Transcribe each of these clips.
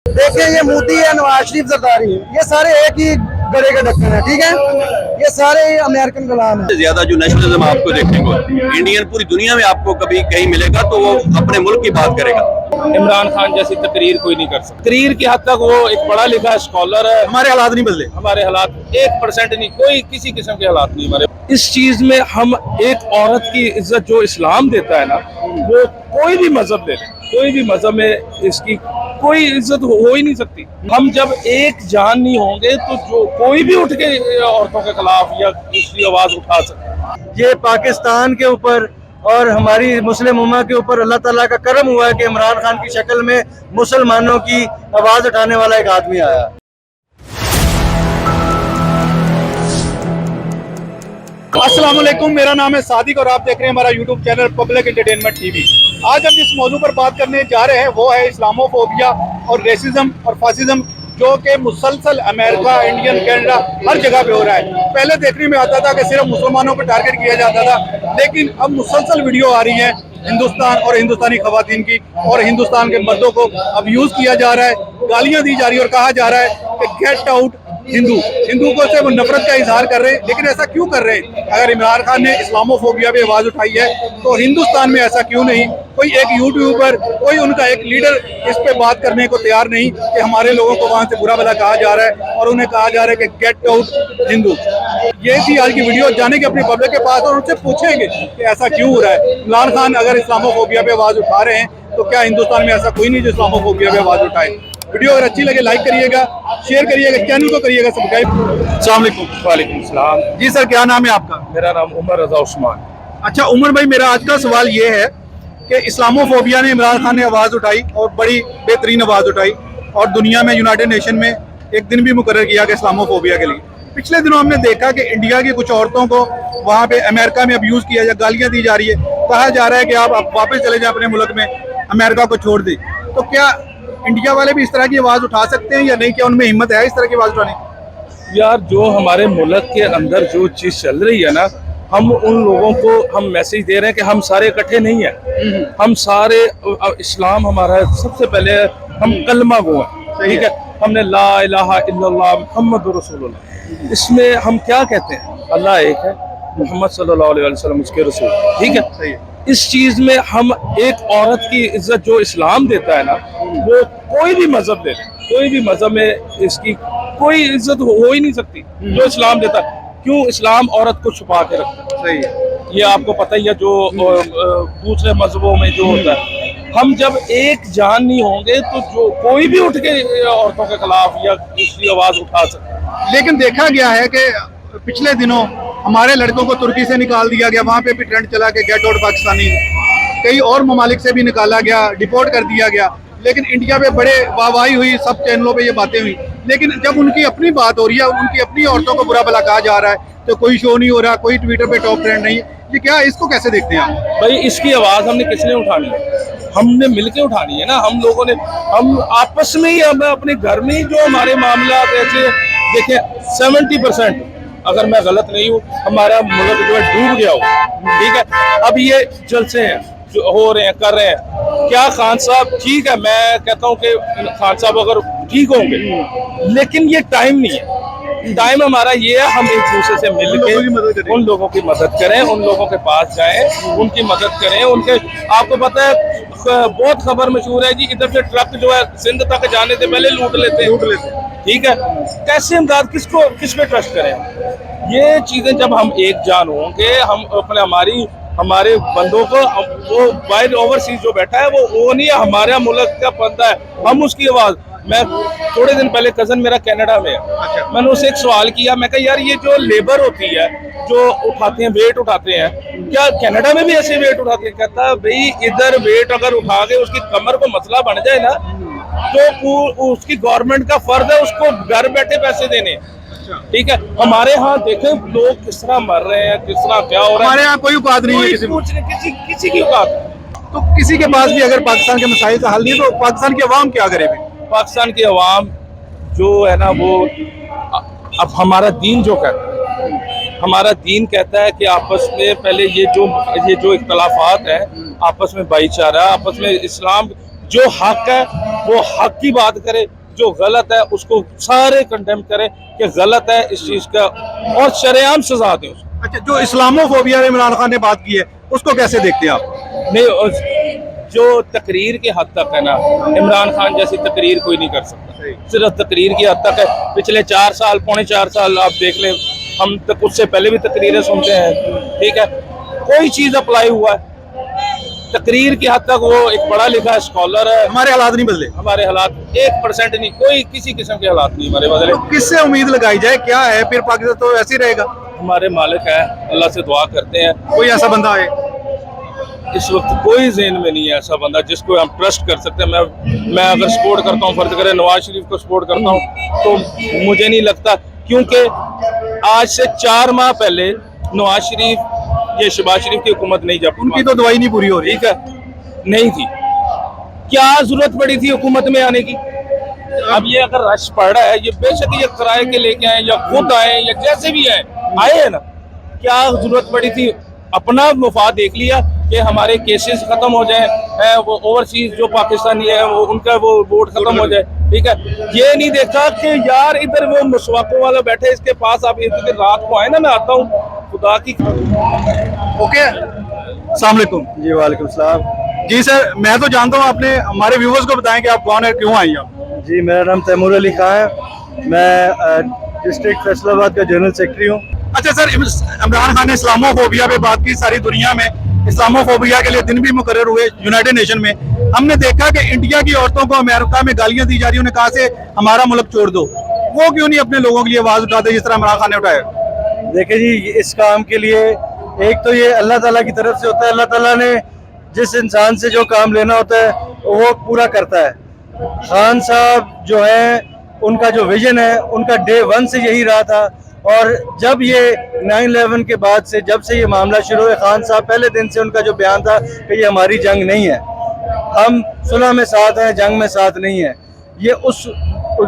देखिए ये मोदी है, नवाज शरीफ, जरदारी, ये सारे एक ही गड़े के ढक्कन है, ठीक है। ये सारे अमेरिकन गुलाम है। ज्यादा जो नेशनलिज्म आपको देखने को इंडियन पूरी दुनिया में आपको कभी कहीं मिलेगा तो वो अपने मुल्क की बात करेगा। इमरान खान जैसी तकरीर कोई नहीं कर सकता। तकरीर की हद तक वो एक पढ़ा लिखा स्कॉलर है। हमारे हालात नहीं बदले, हमारे हालात 1% नहीं, कोई किसी किस्म के हालात नहीं हमारे। इस चीज में हम एक औरत की इज्जत जो इस्लाम देता है ना, वो कोई भी मजहब दे ले, कोई भी मजहब में इसकी कोई इज्जत हो ही नहीं सकती। हम जब एक जान नहीं होंगे तो जो कोई भी उठ के औरतों के खिलाफ या दूसरी आवाज उठा सकता। ये पाकिस्तान के ऊपर और हमारी मुस्लिम उम्मा के ऊपर अल्लाह ताला का करम हुआ है कि इमरान खान की शक्ल में मुसलमानों की आवाज उठाने वाला एक आदमी आया। अस्सलाम वालेकुम, मेरा नाम है सादिक और आप देख रहे हैं हमारा YouTube channel public entertainment TV. आज हम जिस मौजू पर बात करने जा रहे हैं वो है इस्लामोफोबिया और रेसिज्म और फासिज्म, जो कि मुसलसल अमेरिका, इंडियन, कनाडा हर जगह पे हो रहा है। पहले देखने में आता था कि सिर्फ मुसलमानों पर टारगेट किया जाता था, लेकिन अब मुसलसल वीडियो आ रही है हिंदुस्तान और हिंदुस्तानी खवातीन की, और हिंदुस्तान के मर्दों को अब यूज किया जा रहा है, गालियां दी जा रही है और कहा जा रहा है कि गेट आउट हिंदू। हिंदू को से वो नफरत का इजहार कर रहे हैं, लेकिन ऐसा क्यों कर रहे हैं? अगर इमरान खान ने इस्लामोफोबिया पे आवाज उठाई है तो हिंदुस्तान में ऐसा क्यों नहीं? कोई एक यूट्यूबर, कोई उनका एक लीडर इस पे बात करने को तैयार नहीं कि हमारे लोगों को वहां से बुरा भला कहा जा रहा है और उन्हें कहा जा रहा है कि गेट आउट हिंदू। ये थी आज की वीडियो। जाने के अपनी पब्लिक के पास और उनसे पूछेंगे कि ऐसा क्यों हो रहा है। इमरान खान अगर इस्लामोफोबिया पे आवाज उठा रहे हैं तो क्या हिंदुस्तान में ऐसा कोई नहीं जो इस्लामोफोबिया पे आवाज उठाए? वीडियो अगर अच्छी लगे लाइक करिएगा, शेयर करिएगा, चैनल को करिएगा सब्सक्राइब। अस्सलाम वालेकुम। वालेकुम सलाम। जी सर, क्या नाम है आपका? मेरा नाम उमर रजा उस्मान। अच्छा उमर भाई, मेरा आज का सवाल ये है कि इस्लामोफोबिया ने, इमरान खान ने आवाज़ उठाई और बड़ी बेहतरीन आवाज़ उठाई, और दुनिया में यूनाइटेड नेशन में एक दिन भी मुकर्रर किया कि इस्लामोफोबिया के लिए। पिछले दिनों हमने देखा कि इंडिया की कुछ औरतों को वहाँ पे अमेरिका में अब्यूज़ किया जा, गालियाँ दी जा रही है, कहा जा रहा है कि आप वापस चले जाएं अपने मुल्क में, अमेरिका को छोड़ दें। तो क्या इंडिया वाले भी इस तरह की आवाज़ उठा सकते हैं या नहीं? क्या उनमें हिम्मत है इस तरह की आवाज़ उठाने? यार, जो हमारे मुल्क के अंदर जो चीज़ चल रही है ना, हम उन लोगों को हम मैसेज दे रहे हैं कि हम सारे इकट्ठे नहीं हैं। हम सारे, इस्लाम हमारा सबसे पहले हम कलमा गो हैं, ठीक है। हमने ला इलाहा इल्लल्लाह मुहम्मदुर रसूलुल्लाह, इसमें हम क्या कहते हैं? अल्लाह एक है, मोहम्मद सल्लल्लाहु अलैहि वसल्लम उसके रसूल, ठीक है। सही है। इस चीज में हम एक औरत की इज्जत जो इस्लाम देता है ना, वो कोई भी मजहब दे ले, कोई भी मजहब में इसकी कोई इज्जत हो ही नहीं सकती जो इस्लाम देता है। क्यों? इस्लाम औरत को छुपा के रखता है। सही है। ये आपको पता ही है, जो दूसरे मजहबों में जो होता है। हम जब एक जान नहीं होंगे तो जो कोई भी उठ के औरतों के खिलाफ या दूसरी आवाज उठा सकता है। लेकिन देखा गया है कि पिछले दिनों हमारे लड़कों को तुर्की से निकाल दिया गया, वहाँ पे भी ट्रेंड चला के गेट आउट पाकिस्तानी। कई और ममालिक से भी निकाला गया, डिपोर्ट कर दिया गया, लेकिन इंडिया पे बड़े वाहवाही हुई, सब चैनलों पे ये बातें हुई। लेकिन जब उनकी अपनी बात हो रही है, उनकी अपनी औरतों को बुरा भला कहा जा रहा है, तो कोई शो नहीं हो रहा, कोई ट्विटर पे टॉप ट्रेंड नहीं। ये क्या, इसको कैसे देखते हैं आप? भाई, इसकी आवाज हमने किसने उठानी है? हमने मिलके उठानी है ना। हम लोगों ने, हम आपस में ही, हम अपने घर में ही जो हमारे मामला ऐसे देखें, 70% अगर मैं गलत नहीं हूँ हमारा मुल्क जो है डूब गया हो, ठीक है। अब ये जलसे हैं जो हो रहे हैं, कर रहे हैं, क्या खान साहब ठीक है, मैं कहता हूँ कि खान साहब अगर ठीक होंगे, लेकिन ये टाइम नहीं है। टाइम हमारा ये है, हम एक दूसरे से मिलकर उन लोगों की मदद करें, उन लोगों के पास जाएं, उनकी मदद करें। उनके, आपको पता है बहुत खबर मशहूर है जी, इधर से ट्रक जो है सिंध तक जाने से पहले लूट लेते हैं, ठीक है। कैसे इमदाद, किस पे ट्रस्ट करें? ये चीजें जब हम एक जान होंगे, हम अपने हमारे बंदों को, वो वाइड ओवरसीज जो बैठा है वो नहीं है, हमारा मुल्क का बंदा है, हम उसकी आवाज। मैं थोड़े दिन पहले, कजन मेरा कनाडा में है, मैंने उससे एक सवाल किया, मैं कहा यार, ये जो लेबर होती है जो उठाते हैं, वेट उठाते हैं, क्या कनाडा में भी ऐसे वेट उठाते हैं? कहता भाई, इधर वेट अगर उठा के उसकी कमर को मसला बन जाए ना, तो उसकी गवर्नमेंट का फर्ज है उसको घर बैठे पैसे देने, ठीक है। हमारे यहाँ देखें लोग किस तरह मर रहे हैं, किस तरह क्या हो रहा है। हमारे यहाँ कोई औकात नहीं है किसी की औकात। तो किसी के पास भी अगर पाकिस्तान के मसाइल का हल नहीं, तो पाकिस्तान की अवाम क्या करे? पाकिस्तान की अवाम जो है ना, वो अब हमारा दीन जो कहता है, हमारा दीन कहता है कि आपस में पहले ये जो इख्तलाफात है, आपस में भाईचारा, आपस में इस्लाम जो हक है وہ حق کی بات کرے, جو غلط ہے اس کو سارے کنڈیم کرے کہ غلط ہے اس چیز کا, اور شرعام سزا دیں اس کو. اچھا, جو اسلامو فوبیا میں عمران خان نے بات کی ہے اس کو کیسے دیکھتے ہیں آپ؟ نہیں, جو تقریر کی حد تک ہے نا, عمران خان جیسی تقریر کوئی نہیں کر سکتا, صرف تقریر کی حد تک ہے. پچھلے 4 سال پونے 4 سال آپ دیکھ لیں, ہم تک اس سے پہلے بھی تقریریں سنتے ہیں, ٹھیک ہے, کوئی چیز اپلائی ہوا ہے تقریر کی حد تک. وہ ایک پڑھا لکھا اسکالر ہے. ہمارے حالات نہیں بدلے, ہمارے حالات 1% نہیں, کوئی کسی قسم کے حالات نہیں ہمارے بدلے. کس سے امید لگائی جائے, کیا ہے پھر پاکستان تو ایسے ہی رہے گا؟ ہمارے مالک ہے, اللہ سے دعا کرتے ہیں. کوئی ایسا بندہ ہے اس وقت کوئی ذہن میں نہیں ہے ایسا بندہ جس کو ہم ٹرسٹ کر سکتے ہیں. میں اگر سپورٹ کرتا ہوں, فرض کرے نواز شریف کو سپورٹ کرتا ہوں, تو مجھے نہیں لگتا, کیونکہ آج سے 4 ماہ پہلے نواز شریف یہ شہباز شریف کی حکومت نہیں, جب ان کی تو دوائی نہیں پوری ہو رہی, ٹھیک ہے, نہیں تھی, کیا ضرورت پڑی تھی حکومت میں آنے کی؟ اب یہ اگر رش پڑ رہا ہے, یہ بے شک یہ کرائے کے لے کے آئے یا خود آئے یا جیسے بھی آئے ہیں نا, کیا ضرورت پڑی تھی؟ اپنا مفاد دیکھ لیا کہ ہمارے کیسز ختم ہو جائیں, وہ اوورسیز جو پاکستانی ہے ان کا وہ ووٹ ختم ہو جائے, ٹھیک ہے. یہ نہیں دیکھا کہ یار ادھر وہ مسواکوں والا بیٹھے, اس کے پاس آپ رات کو آئے نا, میں آتا ہوں خدا کی. اوکے, السلام علیکم. جی وعلیکم السلام. جی سر, میں تو جانتا ہوں, آپ نے ہمارے ویورز کو بتائیں کہ آپ کون ہیں, کیوں آئیں آپ؟ جی میرا نام تیمور علی خان ہے, میں ڈسٹرکٹ فیصل آباد کا جنرل سیکرٹری ہوں. اچھا سر, عمران خان نے اسلامو فوبیا پہ بات کی, ساری دنیا میں اسلامو فوبیا کے لیے دن بھی مقرر ہوئے یونائیٹڈ نیشن میں. ہم نے دیکھا کہ انڈیا کی عورتوں کو امریکہ میں گالیاں دی جا رہی ہیں, انہیں کہا سے ہمارا ملک چھوڑ دو. وہ کیوں نہیں اپنے لوگوں کے لیے آواز اٹھاتے جس طرح عمران خان نے اٹھایا؟ دیکھیں جی, اس کام کے لیے ایک تو یہ اللہ تعالیٰ کی طرف سے ہوتا ہے. اللہ تعالیٰ نے جس انسان سے جو کام لینا ہوتا ہے وہ پورا کرتا ہے. خان صاحب جو ہیں, ان کا جو ویژن ہے, ان کا ڈے 1 سے یہی رہا تھا. اور جب یہ 9/11 کے بعد سے, جب سے یہ معاملہ شروع ہوئے, خان صاحب پہلے دن سے ان کا جو بیان تھا کہ یہ ہماری جنگ نہیں ہے, ہم صلح میں ساتھ ہیں, جنگ میں ساتھ نہیں ہیں. یہ اس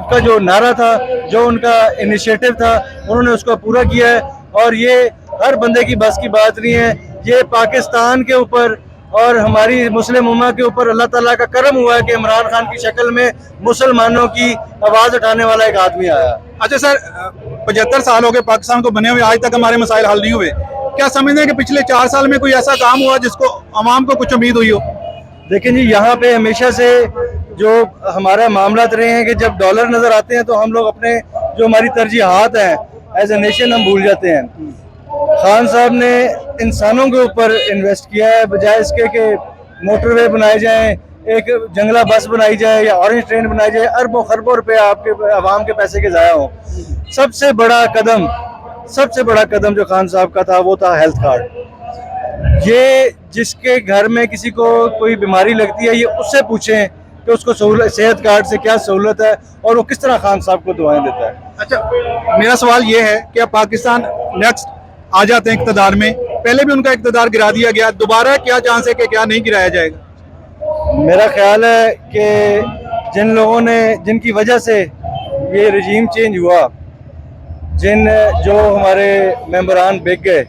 کا جو نعرہ تھا, جو ان کا انیشیٹو تھا, انہوں نے اس کو پورا کیا ہے. اور یہ ہر بندے کی بس کی بات نہیں ہے, یہ پاکستان کے اوپر اور ہماری مسلم امہ کے اوپر اللہ تعالیٰ کا کرم ہوا ہے کہ عمران خان کی شکل میں مسلمانوں کی آواز اٹھانے والا ایک آدمی آیا. اچھا سر, 75 سال ہو گئے پاکستان کو بنے ہوئے, آج تک ہمارے مسائل حل نہیں ہوئے. کیا سمجھتے ہیں کہ پچھلے 4 سال میں کوئی ایسا کام ہوا جس کو عوام کو کچھ امید ہوئی ہو؟ دیکھیں جی, یہاں پہ ہمیشہ سے جو ہمارا معاملات رہے ہیں کہ جب ڈالر نظر آتے ہیں تو ہم لوگ اپنے جو ہماری ترجیحات ہیں ایز اے نیشن ہم بھول جاتے ہیں. خان صاحب نے انسانوں کے اوپر انویسٹ کیا ہے, بجائے اس کے کہ موٹر وے بنائے جائیں, ایک جنگلہ بس بنائی جائے یا اورنج ٹرین بنائی جائے, اربوں خربوں روپے آپ کے عوام کے پیسے کے ضائع ہوں. سب سے بڑا قدم جو خان صاحب کا تھا وہ تھا ہیلتھ کارڈ. یہ جس کے گھر میں کسی کو کوئی بیماری لگتی ہے, یہ اس سے پوچھیں کہ اس کو صحت کارڈ سے کیا سہولت ہے اور وہ کس طرح خان صاحب کو دعائیں دیتا ہے. اچھا, میرا سوال یہ ہے کہ اب پاکستان نیکسٹ آ جاتے ہیں اقتدار میں, پہلے بھی ان کا اقتدار گرا دیا گیا, دوبارہ کیا چانس ہے کہ کیا نہیں گرایا جائے گا؟ میرا خیال ہے کہ جن لوگوں نے, جن کی وجہ سے یہ رجیم چینج ہوا, جو ہمارے ممبران بک گئے,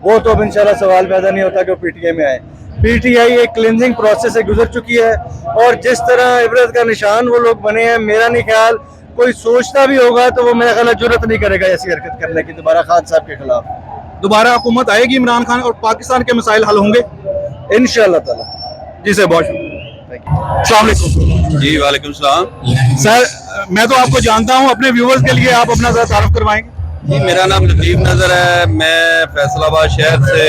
وہ تو اب انشاءاللہ سوال پیدا نہیں ہوتا کہ وہ پی ٹی آئی میں آئے. پی ٹی آئی ایک کلینزنگ پروسیس سے گزر چکی ہے, اور جس طرح عبرت کا نشان وہ لوگ بنے ہیں, میرا نہیں خیال کوئی سوچتا بھی ہوگا تو وہ میرا خیال جرت نہیں کرے گا ایسی حرکت کرنے کی دوبارہ خان صاحب کے خلاف. دوبارہ حکومت آئے گی عمران خان اور پاکستان کے مسائل حل ہوں گے انشاءاللہ تعالی. جی سر, بہت شکریہ. السلام علیکم. جی وعلیکم السلام. سر, میں تو آپ کو جانتا ہوں, اپنے ویورز کے لیے آپ اپنا ذرا تعارف کروائیں گے؟ جی میرا نام لطیف نظر ہے, میں فیصل آباد شہر سے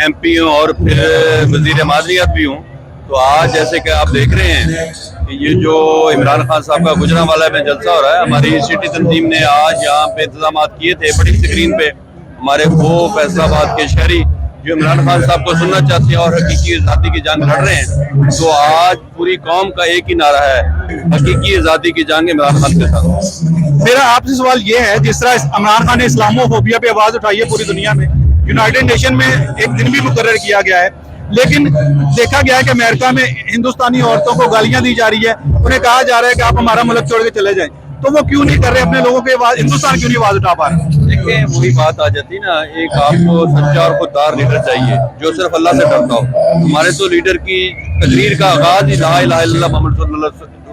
ایم پی ہوں اور پھر وزیر معدنیات بھی ہوں. تو آج جیسے کہ آپ دیکھ رہے ہیں کہ یہ جو عمران خان صاحب کا گجرانوالہ میں جلسہ ہو رہا ہے, ہماری سٹی تنظیم نے آج یہاں پہ انتظامات کیے تھے. بڑی اسکرین پہ ہمارے وہ فیصل آباد کے شہری جو عمران خان صاحب کو سننا چاہتے ہیں اور حقیقی آزادی کی جنگ لڑ رہے ہیں, تو آج پوری قوم کا ایک ہی نعرہ ہے, حقیقی آزادی کی جنگ عمران خان کے ساتھ. میرا آپ سے سوال یہ ہے, جس طرح عمران خان نے اسلامو فوبیا پہ آواز اٹھائی ہے پوری دنیا میں, یونائیٹڈ نیشن میں ایک دن بھی مقرر کیا گیا ہے, لیکن دیکھا گیا ہے کہ امریکہ میں ہندوستانی عورتوں کو گالیاں دی جا رہی ہے, انہیں کہا جا رہا ہے کہ آپ ہمارا ملک چھوڑ کے چلے جائیں. تو وہ کیوں نہیں کر رہے, اپنے لوگوں کے ہندوستان کیوں نہیں آواز اٹھا پا رہے؟ دیکھیں وہی بات آ جاتی نا, ایک آپ کو سچا اور خوددار لیڈر چاہیے جو صرف اللہ سے ڈرتا ہو. ہمارے تو لیڈر کی تقریر کا آغاز ہی لا الہ الا اللہ محمد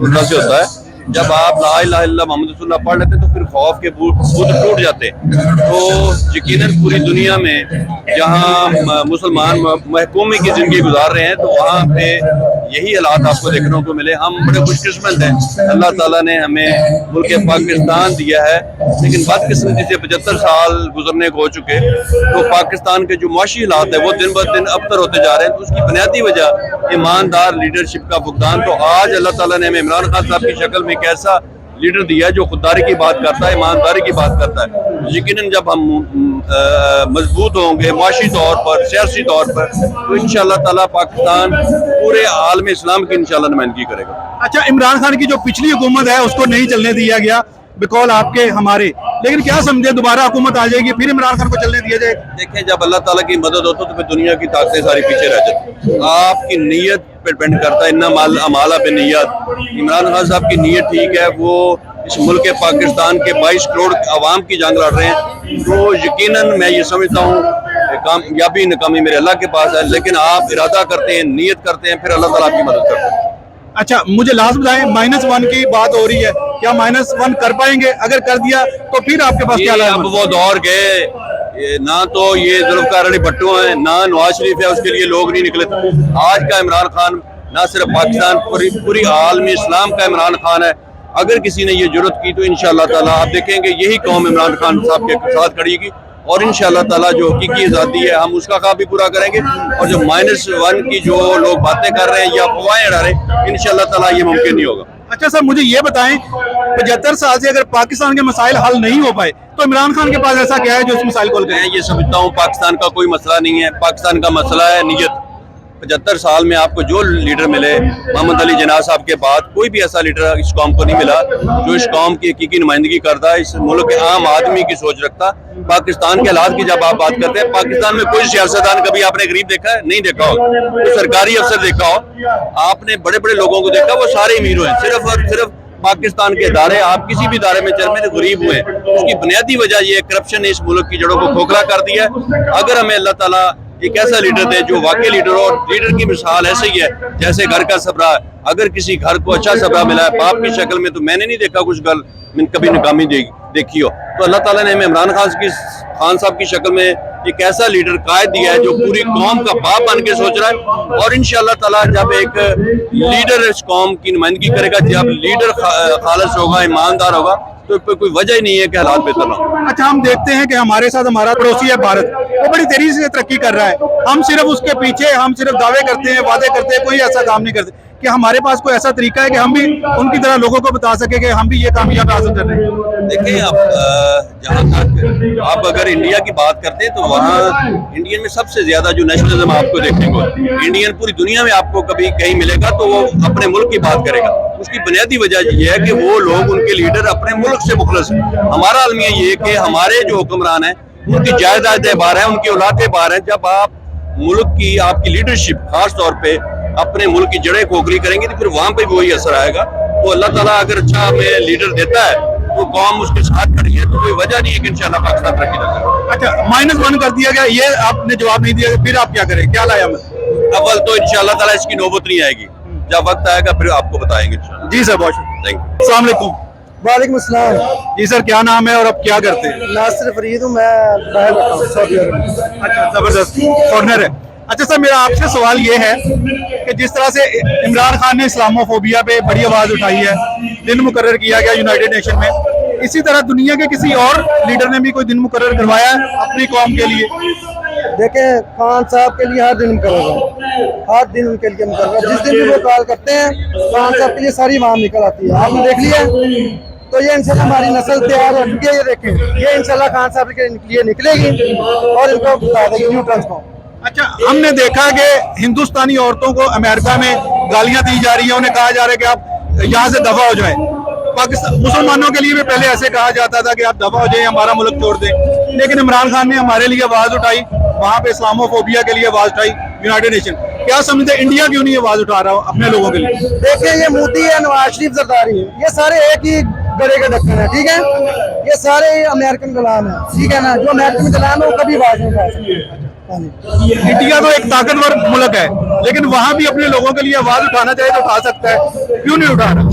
वजह से होता है। जब आप ला इलाहा इल्लल्लाह मोहम्मद रसूलुल्लाह पढ़ लेते हैं तो फिर खौफ के बुत टूट जाते हैं। तो यकीनन पूरी दुनिया में जहाँ मुसलमान महकूमी की ज़िंदगी गुजार रहे हैं तो वहाँ पे यही हालात आपको देखने को मिले। हम बड़े खुशकिस्मत हैं, अल्लाह ताला ने हमें मुल्क पाकिस्तान दिया है, लेकिन बदकिस्मती से 75 साल गुजरने को हो चुके। तो पाकिस्तान के जो मुआशी हालात है वो दिन ब दिन अबतर होते जा रहे हैं। तो उसकी बुनियादी वजह ईमानदार लीडरशिप का फुकदान। तो आज अल्लाह ताला ने हमें इमरान खान साहब की शक्ल में एक ऐसा लीडर दिया है जो खुददारी की बात करता है, ईमानदारी की बात करता है। यकीनन जब हम मजबूत होंगे मुआशी तौर पर, सियासी तौर पर, तो इंशाअल्लाह ताला पाकिस्तान पूरे आलम इस्लाम की इंशाअल्लाह नुमाइंदगी करेगा। अच्छा, इमरान खान की जो पिछली हुकूमत है उसको नहीं चलने दिया गया बिकॉल आपके हमारे, लेकिन क्या समझे दोबारा हुकूमत आ जाएगी फिर इमरान खान को चलने दिया जाएगा? देखें, जब अल्लाह ताला की मदद होती तो फिर दुनिया की ताकतें सारी पीछे रह जाती। आपकी नीयत पे डिपेंड करता है, इन्ना अमाला पे नीयत। इमरान खान साहब की नीयत ठीक है, वो इस मुल्क पाकिस्तान के 22 करोड़ आवाम की जंग लड़ रहे हैं। तो यकीनन मैं ये समझता हूँ कामयाबी नाकामी मेरे अल्लाह के पास है, लेकिन आप इरादा करते हैं, नीयत करते हैं, फिर अल्लाह ताला आपकी मदद करता है। अच्छा, मुझे लास्ट बताएं, -1 की बात हो रही है, क्या -1 कर पाएंगे? अगर कर दिया तो फिर आपके पास क्या अब वो दौर गए, ना तो ये जुल्फ़िकार अली भट्टो है, ना नवाज शरीफ है, उसके लिए लोग नहीं निकले। आज का इमरान खान ना सिर्फ पाकिस्तान पूरी आलमी इस्लाम का इमरान खान है। अगर किसी ने ये जुर्रत की तो इंशाअल्लाह ताला आप देखेंगे यही कौम इमरान खान साहब के साथ खड़ीगी और इंशाअल्लाह ताला जो हकीकी आज़ादी है हम उसका ख्वाब भी पूरा करेंगे। और जो -1 की जो लोग बातें कर रहे हैं या अफवाहें उड़ा रहे हैं, इंशाअल्लाह ताला ये मुमकिन नहीं होगा। अच्छा सर, मुझे ये बताएं, 75 साल से अगर पाकिस्तान के मसाइल हल नहीं हो पाए तो इमरान खान के पास ऐसा क्या है जो इस मसाइल को हल करे? मैं ये समझता हूँ पाकिस्तान का कोई मसला नहीं है, पाकिस्तान का मसला है नीयत। 75 साल में आपको जो लीडर मिले, मोहम्मद अली जिन्ना साहब के बाद कोई भी ऐसा लीडर इस कौम को नहीं मिला जो इस कौम की हकीकी नुमाइंदगी करता है, इस मुल्क के आम आदमी की सोच रखता। पाकिस्तान के हालात की जब आप बात करते हैं, पाकिस्तान में कोई सियासतदान कभी आपने गरीब देखा है? नहीं देखा हो। कोई सरकारी अफसर देखा हो? आपने बड़े बड़े लोगों को देखा, वो सारे अमीर हुए। सिर्फ और सिर्फ पाकिस्तान के इदारे, आप किसी भी इदारे में चल में गरीब हुए। उसकी बुनियादी वजह ये करप्शन ने इस मुल्क की जड़ों को खोखला कर दिया है। अगर हमें अल्लाह ताला एक ऐसा लीडर दे जो वाकई लीडर हो, और लीडर की मिसाल ऐसे ही है जैसे घर का सबरा। अगर किसी घर को अच्छा सबरा मिला है बाप की शक्ल में, तो मैंने नहीं देखा कुछ घर में कभी नाकामी देखी हो। तो अल्लाह ताला ने हमें इमरान खान साहब की शक्ल में एक ऐसा लीडर कायद दिया है जो पूरी कौम का बाप बन के सोच रहा है। और इंशाअल्लाह ताला जब एक लीडर इस कौम की नुमाइंदगी करेगा, जब लीडर खालिस होगा, ईमानदार होगा, तो कोई वजह ही नहीं है कि हालात बेहतर ना हो। अच्छा, हम देखते हैं कि हमारे साथ हमारा पड़ोसी है भारत, वो बड़ी तेजी से तरक्की कर रहा है। हम सिर्फ उसके पीछे, हम सिर्फ दावे करते हैं, वादे करते हैं, कोई ऐसा काम नहीं करते। कि हमारे पास कोई ऐसा तरीका है कि हम भी उनकी तरह लोगों को बता सके कि हम भी ये कामयाब हासिल कर रहे हैं? देखिए, अब जहाँ तक आप अगर इंडिया की बात करते हैं तो वहाँ इंडियन में सबसे ज्यादा जो नेशनलिज्म आपको देखने को, इंडियन पूरी दुनिया में आपको कभी कहीं मिलेगा तो वो अपने मुल्क की बात करेगा। उसकी बुनियादी वजह ये है कि वो लोग, उनके लीडर अपने मुल्क से मुखलस है। हमारा अलमिया ये कि हमारे जो हुक्मरान है उनकी जायदादें बाहर है, उनकी औलादें बाहर है। जब आप मुल्क की, आपकी लीडरशिप खास तौर पे अपने मुल्क की जड़ें खोखली करेंगे तो फिर वहां पे भी वही असर आएगा। तो अल्लाह ताला अगर अच्छा हमें लीडर देता है तो कौम उसके साथ खड़ी है, तो कोई वजह नहीं है कि इंशाअल्लाह पाकिस्तान तरक्की ना करे। अच्छा, -1 कर दिया गया, ये आपने जवाब नहीं दिया, फिर आप क्या करें, क्या लाया मैं? अव्वल तो इंशाअल्लाह ताला इसकी नौबत नहीं आएगी, जब वक्त आएगा फिर आपको बताएंगे इंशाअल्लाह। जी सर, बहुत शुक्रिया। Thank you. अस्सलाम वालेकुम। वालेकुम अस्सलाम। जी सर, क्या नाम है और आप क्या करते हैं? नासिर फरीद हूँ, मैं बाहर रहता हूँ, सऊदी अरब में। अच्छा, जबरदस्त, फॉरनर है। अच्छा सर, मेरा आपसे सवाल ये है कि जिस तरह से इमरान खान ने इस्लामोफोबिया पे बड़ी आवाज़ उठाई है, दिन मुकर्रर किया गया यूनाइटेड नेशन में, इसी तरह दुनिया के किसी और लीडर ने भी कोई दिन मुकर्रर करवाया है अपनी कौम के लिए? देखें, खान साहब के लिए हर दिन मुकर्रर है, हर दिन उनके लिए मुकर्रर। जिस दिन भी वो कॉल करते हैं खान साहब के लिए सारी आवाम निकल आती है। आपने देख लिया, तो ये इंशाल्लाह हमारी नस्ल तैयार हो चुकी है। ये देखें, ये इंशाल्लाह खान साहब के लिए निकलेगी और इनको बता देगी न्यूट्रंस को। अच्छा, हमने देखा कि हिंदुस्तानी औरतों को अमेरिका में गालियां दी जा रही है, उन्हें कहा जा रहा है कि आप यहाँ से दफा हो जाएं। पाकिस्तान मुसलमानों के लिए भी पहले ऐसे कहा जाता था कि आप दफा हो जाएं, हमारा मुल्क छोड़ दें, लेकिन इमरान खान ने हमारे लिए आवाज उठाई, वहाँ पे इस्लामोफोबिया के लिए आवाज उठाई यूनाइटेड नेशन। क्या समझते हैं, इंडिया क्यों नहीं आवाज उठा रहा हो अपने लोगों के लिए? देखिए, ये मोदी है, नवाज शरीफ, जरदारी है, ये सारे एक ही गड़े का ढक्कन है, ठीक है। ये सारे अमेरिकन गुलाम है, ठीक है ना। जो अमेरिकन गुलाम है वो कभी आवाज नहीं उठा सकते। हाँ जी। इंडिया तो एक ताकतवर मुल्क है, लेकिन वहाँ भी अपने लोगों के लिए आवाज उठाना चाहे तो उठा सकता है, क्यों नहीं उठा रहा?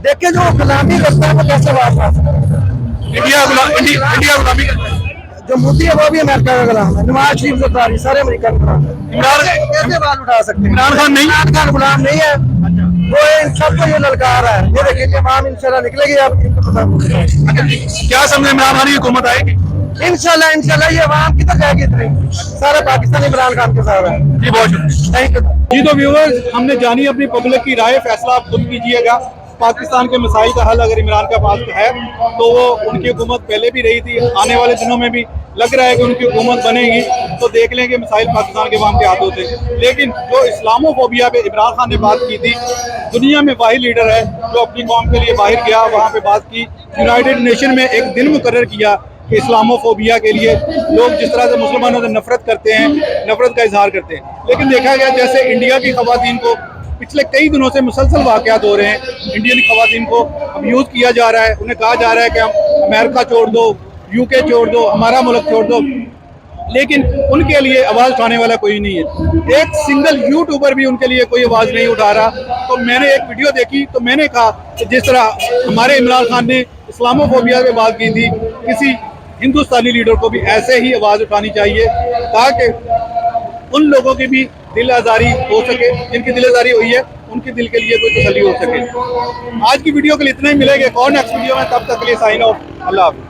देखिए जो गुलामी करता है वो कैसे आवाज उठा सकता है। इंडिया गुलामी करता है। जो मोदी है वो भी अमेरिका का गुलाम है, नवाज शरीफ सरदारी सारे अमेरिका के गुलाम है। कैसे आवाज उठा सकते हैं? इमरान खान नहीं? इमरान खान गुलाम नहीं है, वो इन सबको ये ललकार है। ये देखिए आवाम इंशाल्लाह निकलेगी, आप इनको पता होगा। क्या समझे इमरान खान की हुकूमत आएगी? इंशाल्लाह ये आवाम किधर जाएगी इतनी, सारा पाकिस्तान इमरान खान के साथ है। जी बहुत शुक्रिया। Thank you. जी तो व्यूअर्स, हमने जानी अपनी पब्लिक की राय, फैसला आप खुद कीजिएगा। पाकिस्तान के मसाइल का हल अगर इमरान का पास है तो वो उनकी हुकूमत पहले भी रही थी, आने वाले दिनों में भी लग रहा है कि उनकी हुकूमत बनेगी, तो देख लें कि मसाइल पाकिस्तान के वहाँ के हाथ होते हैं। लेकिन जो इस्लामोफोबिया पे इमरान खान ने बात की थी, दुनिया में वाहिद लीडर है जो अपनी कौम के लिए बाहर गया, वहाँ पे बात की, यूनाइटेड नेशन में एक दिन मुकर्रर किया कि इस्लामोफोबिया के लिए लोग जिस तरह से मुसलमानों से नफरत करते हैं, नफरत का इजहार करते हैं। लेकिन देखा गया जैसे इंडिया की खवातीन को पिछले कई दिनों से मुसलसल वाक़यात हो रहे हैं, इंडियन खवातीन को अब्यूज़ किया जा रहा है, उन्हें कहा जा रहा है कि हम अमेरिका छोड़ दो, यूके छोड़ दो, हमारा मुल्क छोड़ दो, लेकिन उनके लिए आवाज़ उठाने वाला कोई नहीं है। एक सिंगल यूट्यूबर भी उनके लिए कोई आवाज़ नहीं उठा रहा। तो मैंने एक वीडियो देखी तो मैंने कहा कि जिस तरह हमारे इमरान खान ने इस्लामोफोबिया पे बात की थी, किसी हिंदुस्तानी लीडर को भी ऐसे ही आवाज़ उठानी चाहिए ताकि उन लोगों की भी दिल आज़ारी हो सके, जिनकी दिल आज़ारी हुई है उनके दिल के लिए कोई तसल्ली हो सके। आज की वीडियो के लिए इतना ही, मिलेंगे और नेक्स्ट वीडियो में, तब तक के लिए साइन ऑफ, अल्लाह हाफ़िज़।